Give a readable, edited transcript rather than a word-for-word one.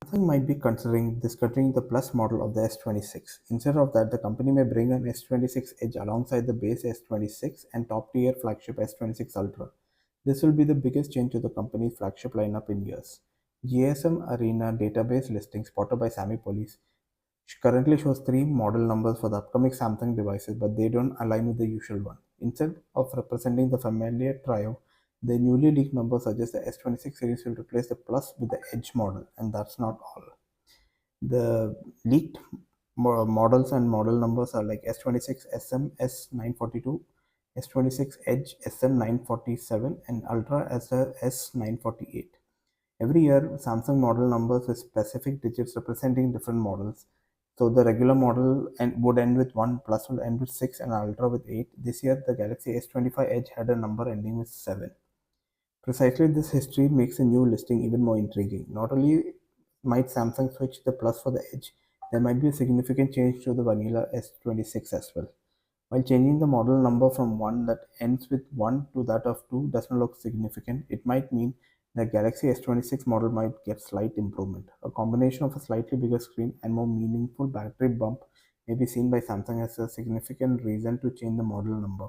Samsung might be considering discontinuing the Plus model of the S26. Instead of that, the company may bring an S26 Edge alongside the base S26 and top-tier flagship S26 Ultra. This will be the biggest change to the company's flagship lineup in years. GSM Arena database listing spotted by Sammy Police currently shows three model numbers for the upcoming Samsung devices, but they don't align with the usual one. Instead of representing the familiar trio, the newly leaked numbers suggest the S26 series will replace the Plus with the Edge model, and that's not all. The leaked models and model numbers are like S26 SM S942, S26 Edge SM947, and Ultra as the S948. Every year, Samsung model numbers with specific digits representing different models. So the regular model would end with 1, Plus will end with 6, and Ultra with 8. This year, the Galaxy S25 Edge had a number ending with 7. Precisely this history makes a new listing even more intriguing. Not only might Samsung switch the Plus for the Edge, there might be a significant change to the vanilla S26 as well. While changing the model number from one that ends with 1 to that of 2 doesn't look significant, it might mean the Galaxy S26 model might get slight improvement. A combination of a slightly bigger screen and more meaningful battery bump may be seen by Samsung as a significant reason to change the model number.